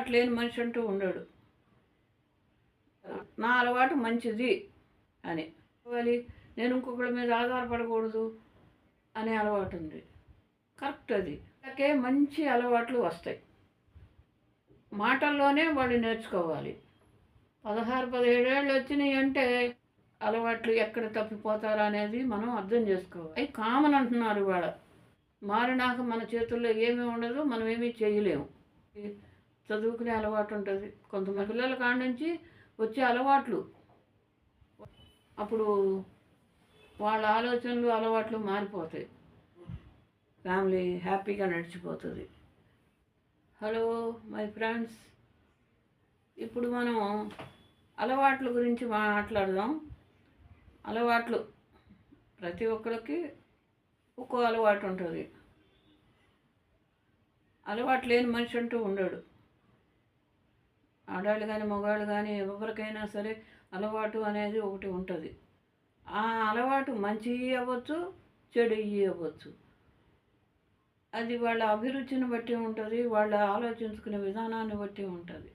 అలవాటు లేని మనిషి అంటూ ఉండడు. నా అలవాటు మంచిది అని కావాలి, నేను ఇంకొకరి మీద ఆధారపడకూడదు అనే అలవాటు ఉంది. కరెక్ట్ అది. అలాగే మంచి అలవాట్లు వస్తాయి. మాటల్లోనే వాళ్ళు నేర్చుకోవాలి. 16, 17 ఏళ్ళు వచ్చినాయి అంటే అలవాట్లు ఎక్కడ తప్పిపోతారా అనేది మనం అర్థం చేసుకోవాలి. అవి కామన్ అంటున్నారు ఇవాళ. మారినాక మన చేతుల్లో ఏమీ ఉండదు, మనం ఏమీ చేయలేము. చదువుకునే అలవాటు ఉంటుంది. కొంతమంది పిల్లల కాడ నుంచి వచ్చే అలవాట్లు అప్పుడు వాళ్ళ ఆలోచనలు అలవాట్లు మారిపోతాయి. ఫ్యామిలీ హ్యాపీగా నడిచిపోతుంది. హలో మై ఫ్రెండ్స్, ఇప్పుడు మనం అలవాట్ల గురించి మాట్లాడదాం. అలవాట్లు ప్రతి ఒక్కరికి ఒక్కో అలవాటు ఉంటుంది. అలవాటు లేని మనిషి అంటూ ఉండడు. ఆడవాళ్ళు కానీ మగవాళ్ళు కానీ ఎవరికైనా సరే అలవాటు అనేది ఒకటి ఉంటుంది. ఆ అలవాటు మంచి అవ్వచ్చు, చెడు అవ్వచ్చు. అది వాళ్ళ అభిరుచిని బట్టి ఉంటుంది, వాళ్ళ ఆలోచించుకునే విధానాన్ని బట్టి ఉంటుంది.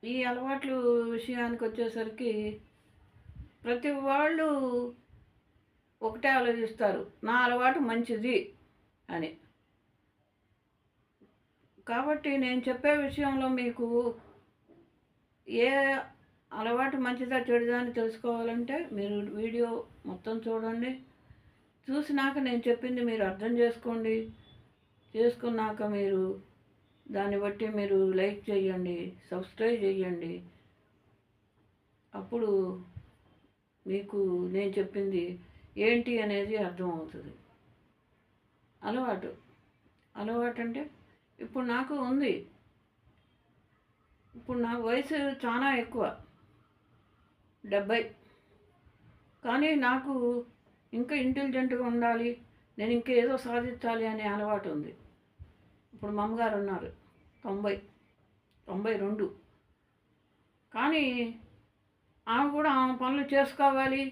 ఈ అలవాట్లు విషయానికి వచ్చేసరికి ప్రతి వాళ్ళు ఒకటే ఆలోచిస్తారు, నా అలవాటు మంచిది అని. కాబట్టి నేను చెప్పే విషయంలో మీకు ఏ అలవాటు మంచిదా చెడుదా అని తెలుసుకోవాలంటే మీరు వీడియో మొత్తం చూడండి. చూసినాక నేను చెప్పింది మీరు అర్థం చేసుకోండి. చేసుకున్నాక మీరు దాన్ని బట్టి మీరు లైక్ చేయండి, సబ్స్క్రైబ్ చేయండి. అప్పుడు మీకు నేను చెప్పింది ఏంటి అనేది అర్థమవుతుంది. అలవాటు అంటే ఇప్పుడు నాకు ఉంది. ఇప్పుడు నా వయసు చాలా ఎక్కువ, 70. కానీ నాకు ఇంకా ఇంటెలిజెంట్గా ఉండాలి, నేను ఇంకేదో సాధించాలి అనే అలవాటు ఉంది. ఇప్పుడు మా అమ్మగారు ఉన్నారు, 92. కానీ ఆమె కూడా ఆమె పనులు చేసుకోవాలి,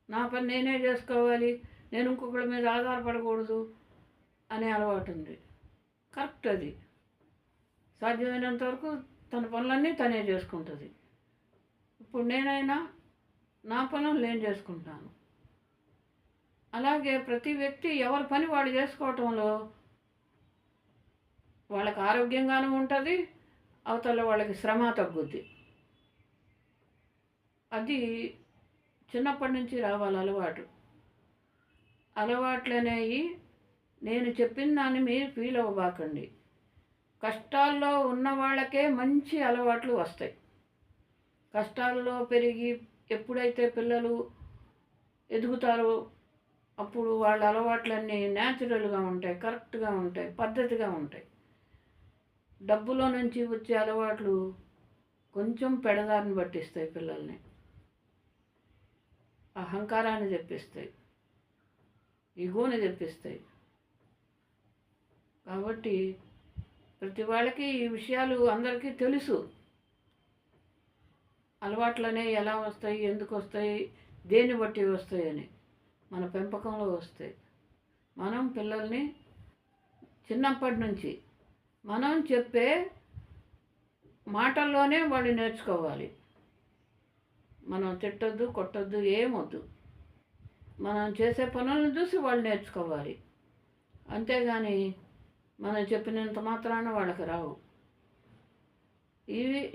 నా పని నేనే చేసుకోవాలి, నేను ఇంకొకరి మీద ఆధారపడకూడదు అనే అలవాటు ఉంది. కరెక్ట్ అది. సాధ్యమైనంత వరకు తన పనులన్నీ తనే చేసుకుంటుంది. ఇప్పుడు నేనైనా నా పనులు నేను చేసుకుంటాను. అలాగే ప్రతి వ్యక్తి ఎవరి పని వాళ్ళు చేసుకోవటంలో వాళ్ళకి ఆరోగ్యంగానూ ఉంటుంది, అవతల వాళ్ళకి శ్రమ తగ్గుద్ది. అది చిన్నప్పటి నుంచి రావాలి అలవాట్లు అనేవి. నేను చెప్పిన దాన్ని మీరు ఫీల్ అవ్వబాకండి. కష్టాల్లో ఉన్న వాళ్ళకే మంచి అలవాట్లు వస్తాయి. కష్టాల్లో పెరిగి ఎప్పుడైతే పిల్లలు ఎదుగుతారో అప్పుడు వాళ్ళ అలవాట్లన్నీ న్యాచురల్గా ఉంటాయి, కరెక్ట్గా ఉంటాయి, పద్ధతిగా ఉంటాయి. డబ్బులో నుంచి వచ్చే అలవాట్లు కొంచెం పెడదారిని పట్టిస్తాయి, పిల్లల్ని అహంకారాన్ని తెప్పిస్తాయి, ఇగోని తెప్పిస్తాయి. కాబట్టి ప్రతి వాళ్ళకి ఈ విషయాలు అందరికీ తెలుసు. అలవాట్లనే ఎలా వస్తాయి, ఎందుకు వస్తాయి, దేన్ని బట్టి వస్తాయని మన పెంపకంలో వస్తాయి. మనం పిల్లల్ని చిన్నప్పటి నుంచి మనం చెప్పే మాటల్లోనే వాళ్ళు నేర్చుకోవాలి. మనం తిట్టొద్దు, కొట్టొద్దు, ఏమొద్దు. మనం చేసే పనులను చూసి వాళ్ళు నేర్చుకోవాలి. అంతేగాని మనం చెప్పినంత మాత్రాన వాళ్ళకి రావు.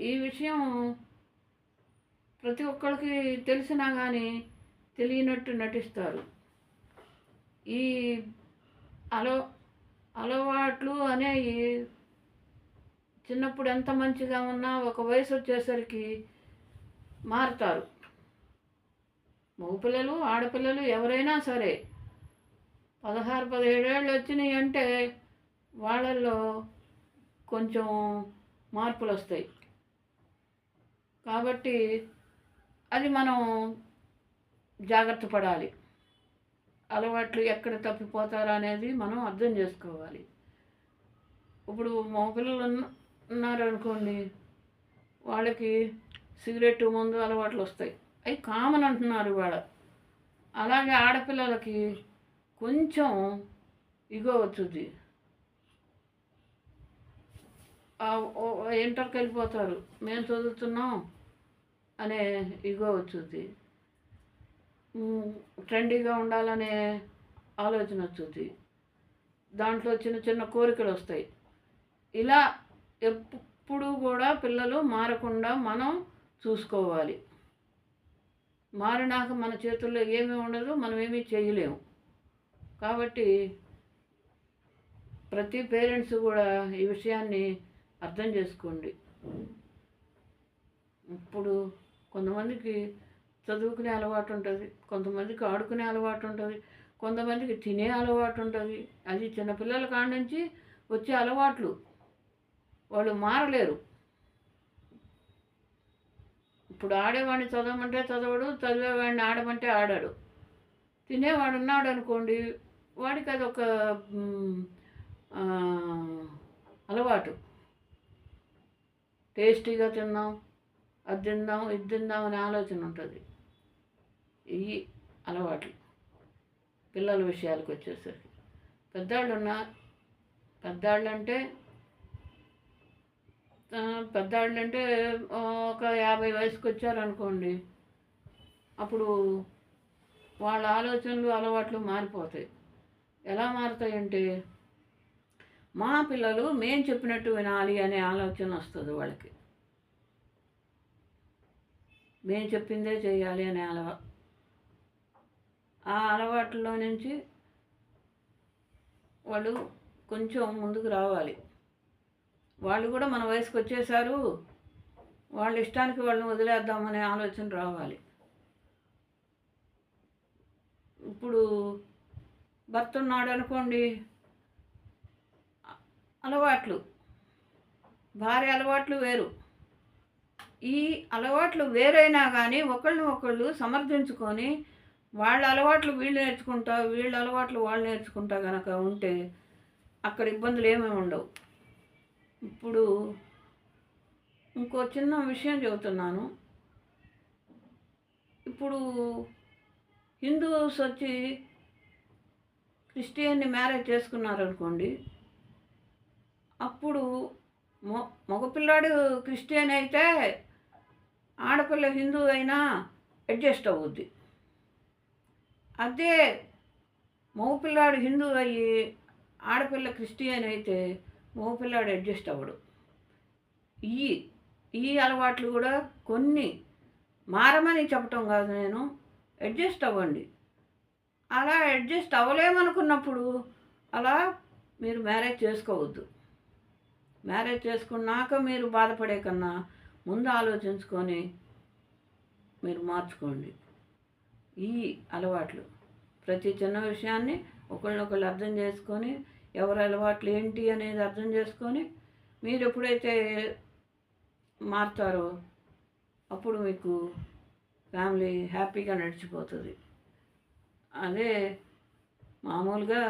ఈ విషయం ప్రతి ఒక్కరికి తెలిసినా కానీ తెలియనట్టు నటిస్తారు. ఈ అలవాట్లు అనేవి చిన్నప్పుడు ఎంత మంచిగా ఉన్నా ఒక వయసు వచ్చేసరికి మారుతారు. మగపిల్లలు ఆడపిల్లలు ఎవరైనా సరే 16, 17 ఏళ్ళు వచ్చినాయి అంటే వాళ్ళల్లో కొంచెం మార్పులు వస్తాయి. కాబట్టి అది మనం జాగ్రత్త పడాలి. అలవాట్లు ఎక్కడ తప్పిపోతారా అనేది మనం అర్థం చేసుకోవాలి. ఇప్పుడు మగపిల్లలు ఉన్నారనుకోండి, వాళ్ళకి సిగరెట్ మందు అలవాట్లు వస్తాయి. అవి కామన్ అంటున్నారు ఇవాళ. అలాగే ఆడపిల్లలకి కొంచెం ఇగో వచ్చుద్ది. ఇంటర్కి వెళ్ళిపోతారు, మేము చదువుతున్నాం అనే ఇగో వచ్చుద్ది. ట్రెండీగా ఉండాలనే ఆలోచన వచ్చుద్ది. దాంట్లో చిన్న చిన్న కోరికలు వస్తాయి. ఇలా ఎప్పుడు కూడా పిల్లలు మారకుండా మనం చూసుకోవాలి. మారినాక మన చేతుల్లో ఏమీ ఉండదు, మనం ఏమీ చేయలేము. కాబట్టి ప్రతి పేరెంట్స్ కూడా ఈ విషయాన్ని అర్థం చేసుకోండి. ఇప్పుడు కొంతమందికి చదువుకునే అలవాటు ఉంటుంది, కొంతమందికి ఆడుకునే అలవాటు ఉంటుంది, కొంతమందికి తినే అలవాటు ఉంటుంది. అది చిన్నపిల్లల కాడ నుంచి వచ్చే అలవాట్లు, వాళ్ళు మారలేరు. ఇప్పుడు ఆడేవాడిని చదవమంటే చదవడు, చదివేవాడిని ఆడమంటే ఆడాడు. తినేవాడు ఉన్నాడు అనుకోండి, వాడికి అదొక అలవాటు. టేస్టీగా తిందాం, అది తిందాం, ఇది తిందాం అనే ఆలోచన ఉంటుంది. ఈ అలవాట్లు పిల్లల విషయాలకు వచ్చేసరికి పెద్దాళ్ళంటే ఒక 50 వయసుకు వచ్చారనుకోండి, అప్పుడు వాళ్ళ ఆలోచనలు అలవాట్లు మారిపోతాయి. ఎలా మారుతాయంటే, మా పిల్లలు మేము చెప్పినట్టు వినాలి అనే ఆలోచన వస్తుంది వాళ్ళకి. మేము చెప్పిందే చేయాలి అనే ఆ అలవాట్లలో నుంచి వాళ్ళు కొంచెం ముందుకు రావాలి. వాళ్ళు కూడా మన వయసుకు వచ్చేసారు, వాళ్ళ ఇష్టానికి వాళ్ళని వదిలేద్దామనే ఆలోచన రావాలి. ఇప్పుడు భర్త ఉన్నాడు అనుకోండి, అలవాట్లు, భార్య అలవాట్లు వేరు. ఈ అలవాట్లు వేరైనా కానీ ఒకళ్ళు సమర్థించుకొని వాళ్ళ అలవాట్లు వీళ్ళు నేర్చుకుంటా, వీళ్ళ అలవాట్లు వాళ్ళు నేర్చుకుంటా కనుక ఉంటే అక్కడ ఇబ్బందులు ఏమీ ఉండవు. ఇప్పుడు ఇంకో చిన్న విషయం చెబుతున్నాను. ఇప్పుడు హిందూస్ వచ్చి క్రిస్టియన్ని మ్యారేజ్ చేసుకున్నారనుకోండి, అప్పుడు మగపిల్లాడు క్రిస్టియన్ అయితే ఆడపిల్ల హిందూ అయినా అడ్జస్ట్ అవుద్ది. అదే మగపిల్లాడు హిందూ అయ్యి ఆడపిల్ల క్రిస్టియన్ అయితే మగపిల్లాడు అడ్జస్ట్ అవ్వడు. ఈ అలవాట్లు కూడా కొన్ని మారమని చెప్పటం కాదు, నేను అడ్జస్ట్ అవ్వండి. అలా అడ్జస్ట్ అవ్వలేమనుకున్నప్పుడు అలా మీరు మ్యారేజ్ చేసుకోవద్దు. మ్యారేజ్ చేసుకున్నాక మీరు బాధపడే కన్నా ముందు ఆలోచించుకొని మీరు మార్చుకోండి. ఈ అలవాట్లు ప్రతి చిన్న విషయాన్ని ఒకళ్ళనొకళ్ళు అర్థం చేసుకొని, ఎవరి అలవాట్లు ఏంటి అనేది అర్థం చేసుకొని మీరు ఎప్పుడైతే మారుతారో అప్పుడు మీకు ఫ్యామిలీ హ్యాపీగా నడిచిపోతుంది. అదే మామూలుగా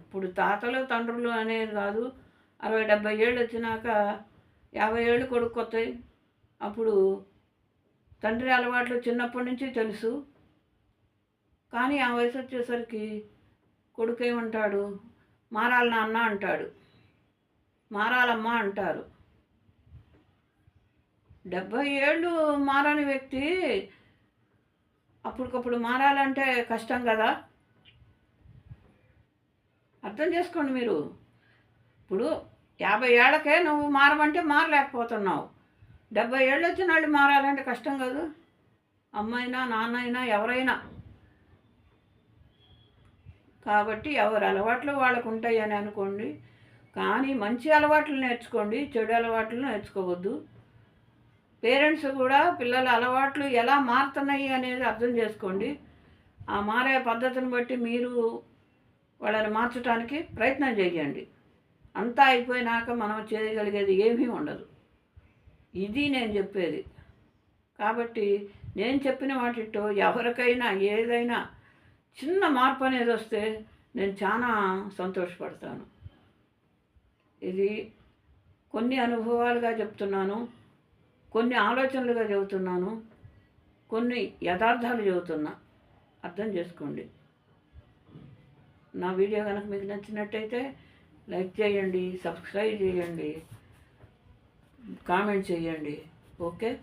ఇప్పుడు తాతలు తండ్రులు అనేది కాదు, 60-70 ఏళ్ళు వచ్చినాక 50 ఏళ్ళు కొడుకు వస్తాయి. అప్పుడు తండ్రి అలవాట్లు చిన్నప్పటి నుంచి తెలుసు, కానీ ఆ వయసు వచ్చేసరికి కొడుకు ఏమంటాడు, మారాలి నాన్న అంటాడు, మారాలమ్మా అంటారు. 70 ఏళ్ళు మారని వ్యక్తి అప్పటికప్పుడు మారాలంటే కష్టం కదా. అర్థం చేసుకోండి మీరు. ఇప్పుడు 50 ఏళ్ళకే నువ్వు మారమంటే మారలేకపోతున్నావు, 70 ఏళ్ళు వచ్చిన వాళ్ళు మారాలంటే కష్టం కదా. అమ్మైనా నాన్నైనా ఎవరైనా. కాబట్టి ఎవరి అలవాట్లు వాళ్ళకు ఉంటాయి అని అనుకోండి, కానీ మంచి అలవాట్లు నేర్చుకోండి, చెడు అలవాట్లు నేర్చుకోవద్దు. పేరెంట్స్ కూడా పిల్లల అలవాట్లు ఎలా మారుతున్నాయి అనేది అర్థం చేసుకోండి. ఆ మారే పద్ధతిని బట్టి మీరు వాళ్ళని మార్చడానికి ప్రయత్నం చేయండి. అంతా అయిపోయినాక మనం చేయగలిగేది ఏమీ ఉండదు. ఇది నేను చెప్పేది. కాబట్టి నేను చెప్పిన వాటితో ఎవరికైనా ఏదైనా చిన్న మార్పు అనేది వస్తే నేను చాలా సంతోషపడతాను. ఇది కొన్ని అనుభవాలుగా చెప్తున్నాను, కొన్ని ఆలోచనలుగా చెబుతున్నాను, కొన్ని యథార్థాలు చెబుతున్నా. అర్థం చేసుకోండి. నా వీడియో కనుక మీకు నచ్చినట్టయితే లైక్ చేయండి, సబ్స్క్రైబ్ చేయండి, కామెంట్ చేయండి. ఓకే.